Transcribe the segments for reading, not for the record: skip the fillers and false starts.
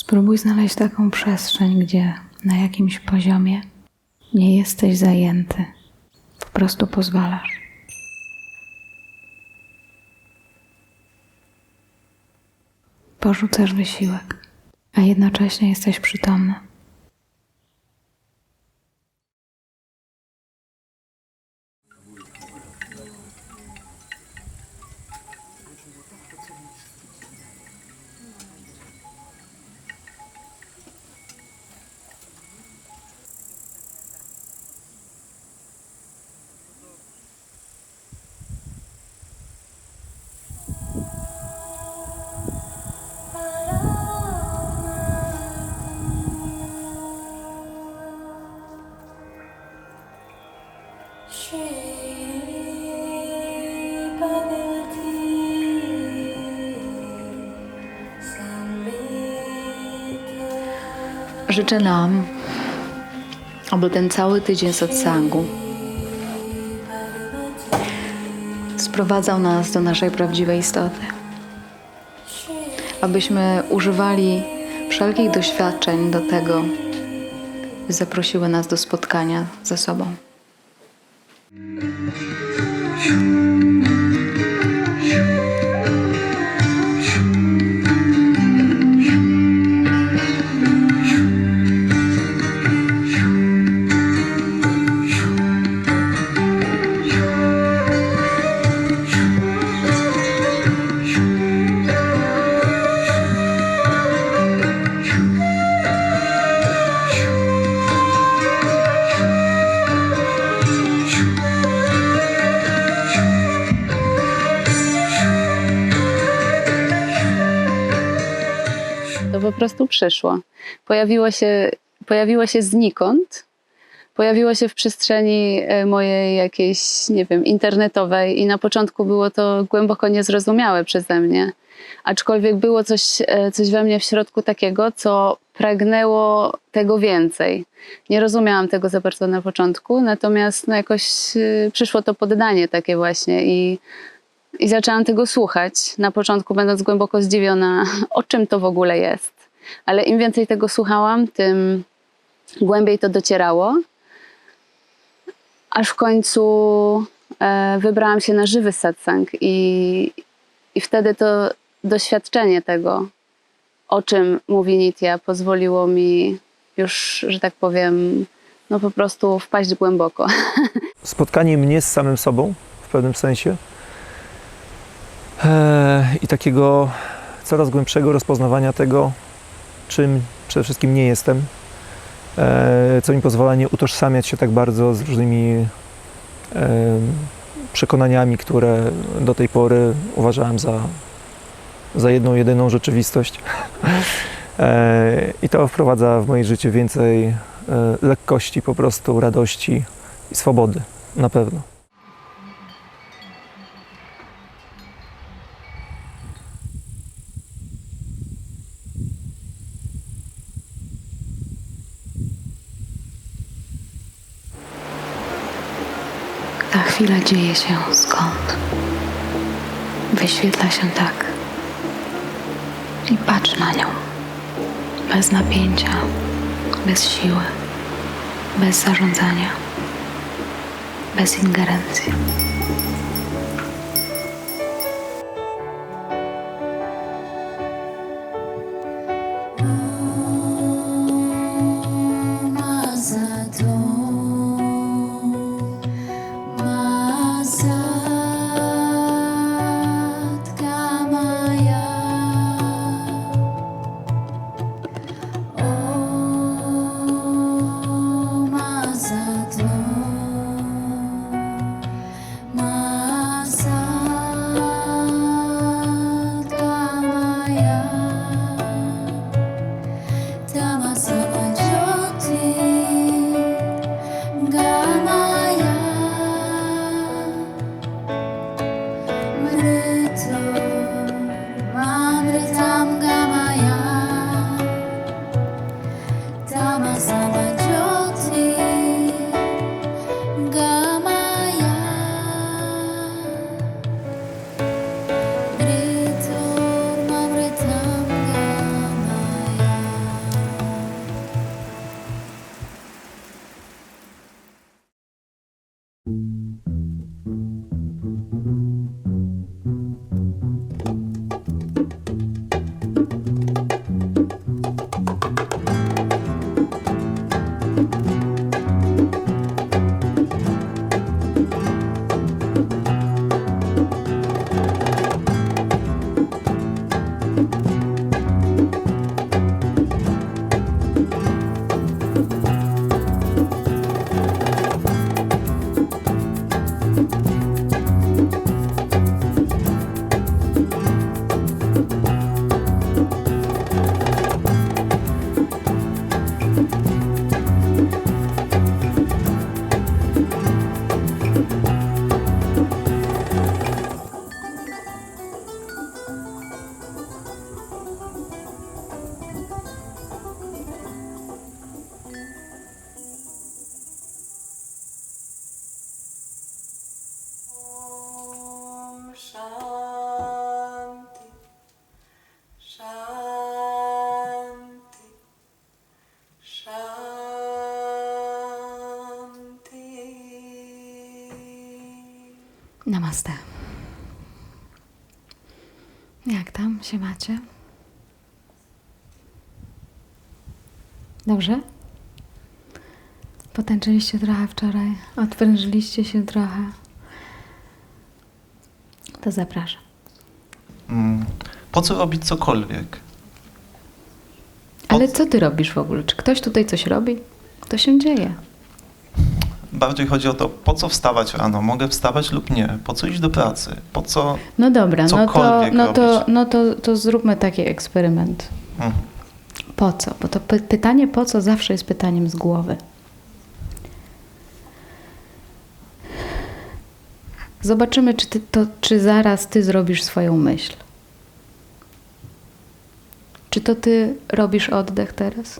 Spróbuj znaleźć taką przestrzeń, gdzie na jakimś poziomie nie jesteś zajęty. Po prostu pozwalasz. Porzucasz wysiłek, a jednocześnie jesteś przytomny. Życzę nam, aby ten cały tydzień satsangu sprowadzał nas do naszej prawdziwej istoty. Abyśmy używali wszelkich doświadczeń do tego, by zaprosiły nas do spotkania ze sobą. To po prostu przyszło. Pojawiło się znikąd. Pojawiło się w przestrzeni mojej jakiejś, nie wiem, internetowej i na początku było to głęboko niezrozumiałe przeze mnie. Aczkolwiek było coś we mnie w środku takiego, co pragnęło tego więcej. Nie rozumiałam tego za bardzo na początku, natomiast no jakoś przyszło to poddanie takie właśnie i zaczęłam tego słuchać. Na początku będąc głęboko zdziwiona, o czym to w ogóle jest. Ale im więcej tego słuchałam, tym głębiej to docierało. Aż w końcu wybrałam się na żywy satsang i wtedy to doświadczenie tego, o czym mówi Nitya, pozwoliło mi już, że tak powiem, no po prostu wpaść głęboko. Spotkanie mnie z samym sobą w pewnym sensie i takiego coraz głębszego rozpoznawania tego, czym przede wszystkim nie jestem, co mi pozwala nie utożsamiać się tak bardzo z różnymi przekonaniami, które do tej pory uważałem za jedną, jedyną rzeczywistość. I to wprowadza w moje życie więcej lekkości, po prostu radości i swobody, na pewno. Ta chwila dzieje się skąd? Wyświetla się tak. I patrz na nią. Bez napięcia, bez siły, bez zarządzania, bez ingerencji. Ma Namaste. Jak tam się macie? Dobrze? Potańczyliście trochę wczoraj, odprężyliście się trochę. To zapraszam. Po co robić cokolwiek? Ale co ty robisz w ogóle? Czy ktoś tutaj coś robi? To się dzieje. Bardziej chodzi o to, po co wstawać rano? Mogę wstawać lub nie? Po co iść do pracy? Po co... No dobra, Cokolwiek to zróbmy taki eksperyment. Mhm. Po co? Bo to pytanie po co zawsze jest pytaniem z głowy. Zobaczymy, czy zaraz ty zrobisz swoją myśl. Czy to ty robisz oddech teraz?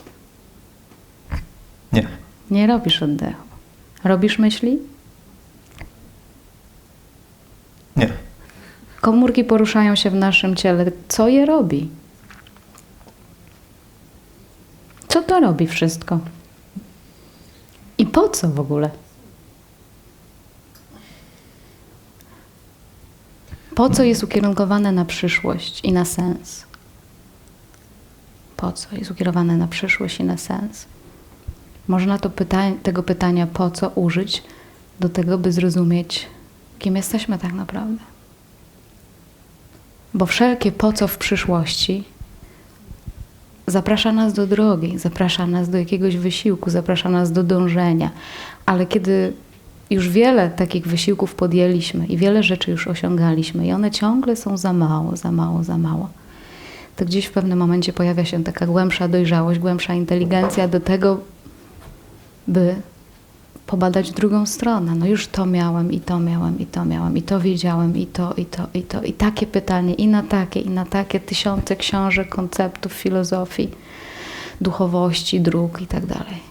Nie. Nie robisz oddechu. Robisz myśli? Nie. Komórki poruszają się w naszym ciele. Co je robi? Co to robi wszystko? I po co w ogóle? Po co jest ukierunkowane na przyszłość i na sens? Po co jest ukierowane na przyszłość i na sens? Można tego pytania po co użyć do tego, by zrozumieć, kim jesteśmy tak naprawdę. Bo wszelkie po co w przyszłości zaprasza nas do drogi, zaprasza nas do jakiegoś wysiłku, zaprasza nas do dążenia. Ale kiedy już wiele takich wysiłków podjęliśmy i wiele rzeczy już osiągaliśmy i one ciągle są za mało, to gdzieś w pewnym momencie pojawia się taka głębsza dojrzałość, głębsza inteligencja do tego, by pobadać drugą stronę. No już to miałem, i to miałem, i to miałem, i to wiedziałem, i to. I takie pytanie, i na takie tysiące książek, konceptów, filozofii, duchowości, dróg i tak dalej.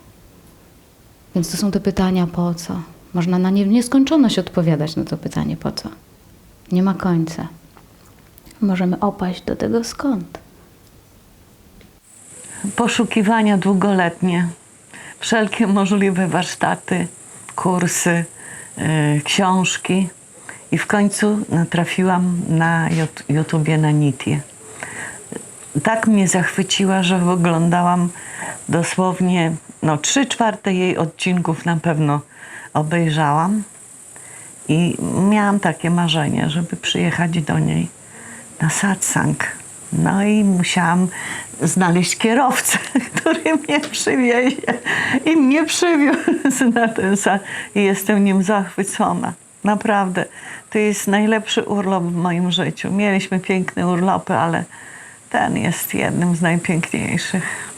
Więc to są te pytania po co? Można na nieskończoność odpowiadać na to pytanie po co. Nie ma końca. Możemy opaść do tego skąd. Poszukiwania długoletnie. Wszelkie możliwe warsztaty, kursy, książki. I w końcu natrafiłam na YouTubie na Nitię. Tak mnie zachwyciła, że oglądałam dosłownie 3/4 jej odcinków na pewno obejrzałam. I miałam takie marzenie, żeby przyjechać do niej na satsang. No i musiałam znaleźć kierowcę, który mnie przywiezie. I mnie przywiózł na ten satsang. I jestem nim zachwycona. Naprawdę. To jest najlepszy urlop w moim życiu. Mieliśmy piękne urlopy, ale ten jest jednym z najpiękniejszych.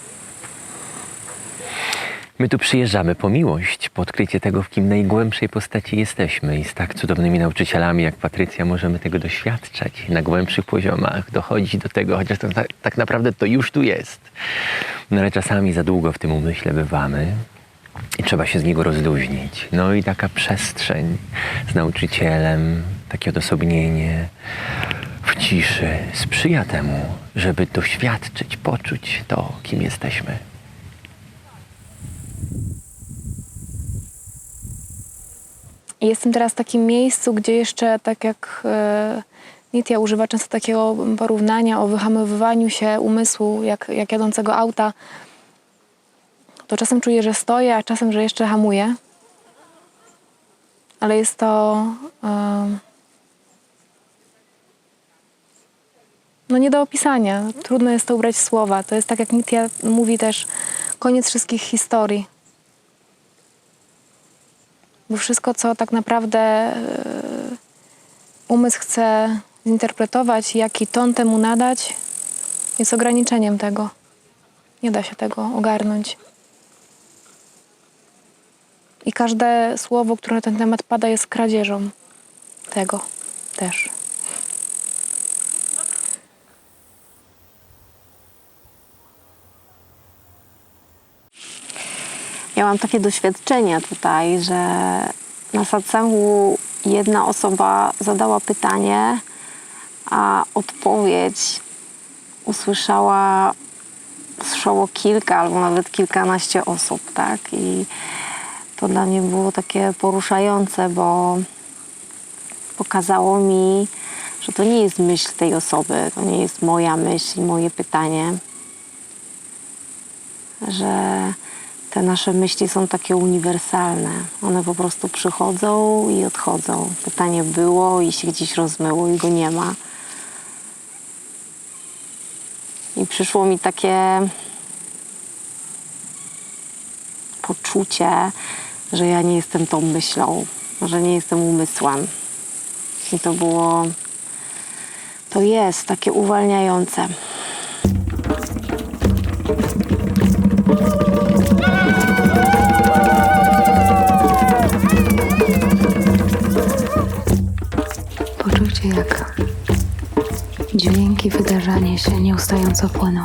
My tu przyjeżdżamy po miłość, po odkrycie tego, w kim najgłębszej postaci jesteśmy. I z tak cudownymi nauczycielami jak Patrycja możemy tego doświadczać na głębszych poziomach, dochodzić do tego, chociaż to, tak naprawdę to już tu jest. No ale czasami za długo w tym umyśle bywamy i trzeba się z niego rozluźnić. No i taka przestrzeń z nauczycielem, takie odosobnienie w ciszy sprzyja temu, żeby doświadczyć, poczuć to, kim jesteśmy. Jestem teraz w takim miejscu, gdzie jeszcze, tak jak Nitya używa często takiego porównania o wyhamowywaniu się umysłu, jak jadącego auta, to czasem czuję, że stoję, a czasem, że jeszcze hamuję. Ale jest to nie do opisania. Trudno jest to ubrać w słowa. To jest tak, jak Nitya mówi też, koniec wszystkich historii. Bo wszystko, co tak naprawdę umysł chce zinterpretować, jaki ton temu nadać, jest ograniczeniem tego. Nie da się tego ogarnąć. I każde słowo, które na ten temat pada, jest kradzieżą tego też. Ja mam takie doświadczenie tutaj, że na satsangu jedna osoba zadała pytanie, a odpowiedź usłyszało kilka albo nawet kilkanaście osób, tak? I to dla mnie było takie poruszające, bo pokazało mi, że to nie jest myśl tej osoby, to nie jest moja myśl i moje pytanie, że te nasze myśli są takie uniwersalne. One po prostu przychodzą i odchodzą. Pytanie było i się gdzieś rozmyło i go nie ma. I przyszło mi takie poczucie, że ja nie jestem tą myślą, że nie jestem umysłem. I to jest takie uwalniające. Poczujcie, jak dźwięki, wydarzanie się nieustająco płyną.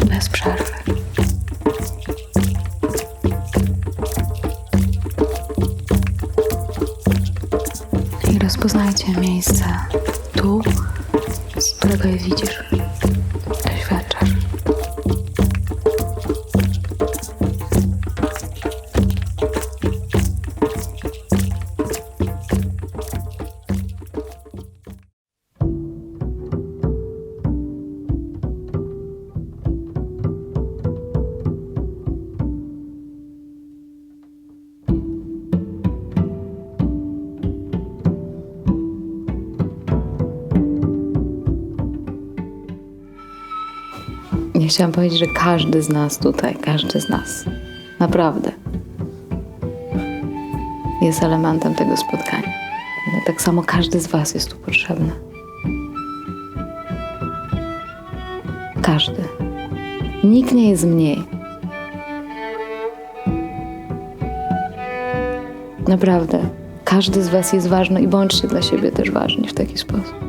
Bez przerwy. I rozpoznajcie miejsce tu, z którego je widzisz, doświadczasz. Ja chciałam powiedzieć, że każdy z nas tutaj, każdy z nas, naprawdę jest elementem tego spotkania. Tak samo każdy z was jest tu potrzebny. Każdy. Nikt nie jest mniej. Naprawdę. Każdy z was jest ważny i bądźcie dla siebie też ważni w taki sposób.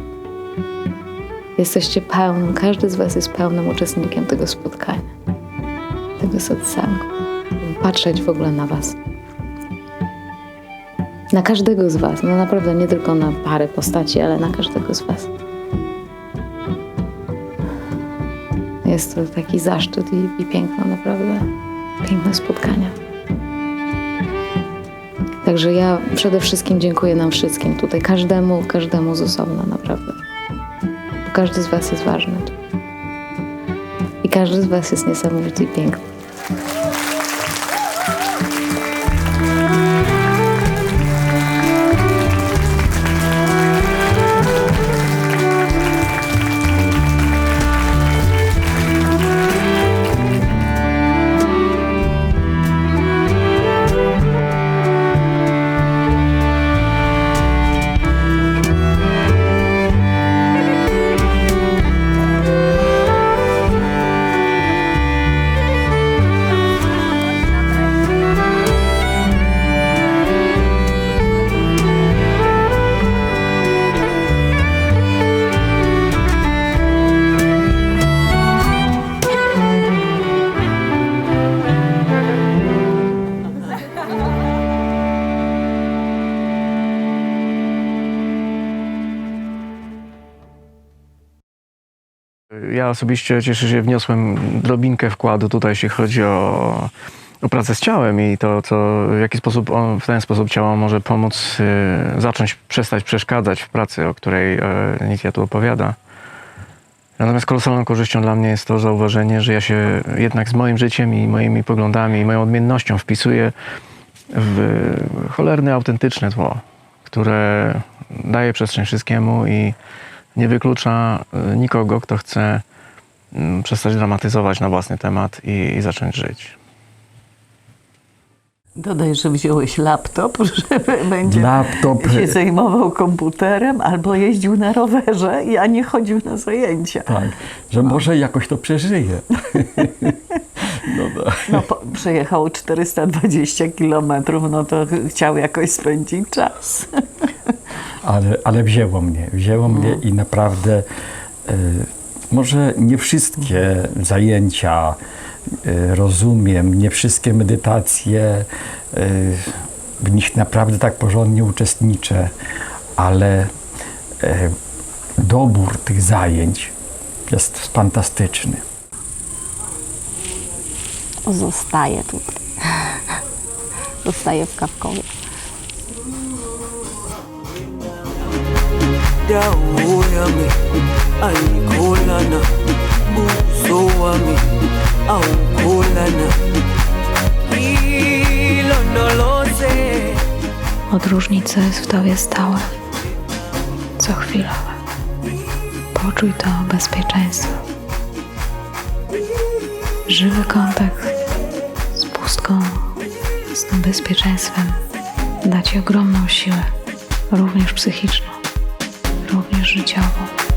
Jesteście pełnym, każdy z was jest pełnym uczestnikiem tego spotkania, tego satsangu. Patrzeć w ogóle na was. Na każdego z was, no naprawdę nie tylko na parę postaci, ale na każdego z was. Jest to taki zaszczyt i piękno, naprawdę piękne spotkania. Także ja przede wszystkim dziękuję nam wszystkim tutaj, każdemu z osobna, naprawdę. Bo każdy z was jest ważny. I każdy z was jest niesamowity i piękny. Ja osobiście cieszę się, wniosłem drobinkę wkładu tutaj, jeśli chodzi o pracę z ciałem i to, w jaki sposób w ten sposób ciało może pomóc przestać przeszkadzać w pracy, o której Nitya tu opowiada. Natomiast kolosalną korzyścią dla mnie jest to zauważenie, że ja się jednak z moim życiem i moimi poglądami i moją odmiennością wpisuję w cholerne, autentyczne tło, które daje przestrzeń wszystkiemu i nie wyklucza nikogo, kto chce przestać dramatyzować na własny temat i zacząć żyć. Dodaj, że wziąłeś laptop, żeby będzie się zajmował komputerem albo jeździł na rowerze, a nie chodził na zajęcia. Tak, że może jakoś to przeżyje. Przejechał 420 kilometrów, no to chciał jakoś spędzić czas. Ale wzięło mnie i naprawdę może nie wszystkie zajęcia rozumiem, nie wszystkie medytacje, w nich naprawdę tak porządnie uczestniczę, ale dobór tych zajęć jest fantastyczny. Zostaje tutaj. dostaję w Kawkowie. Odróżnica jest w Tobie stałe, cochwilowe. Poczuj to bezpieczeństwo. Żywy kontakt z pustką, z tym bezpieczeństwem da Ci ogromną siłę, również psychiczną, również życiową.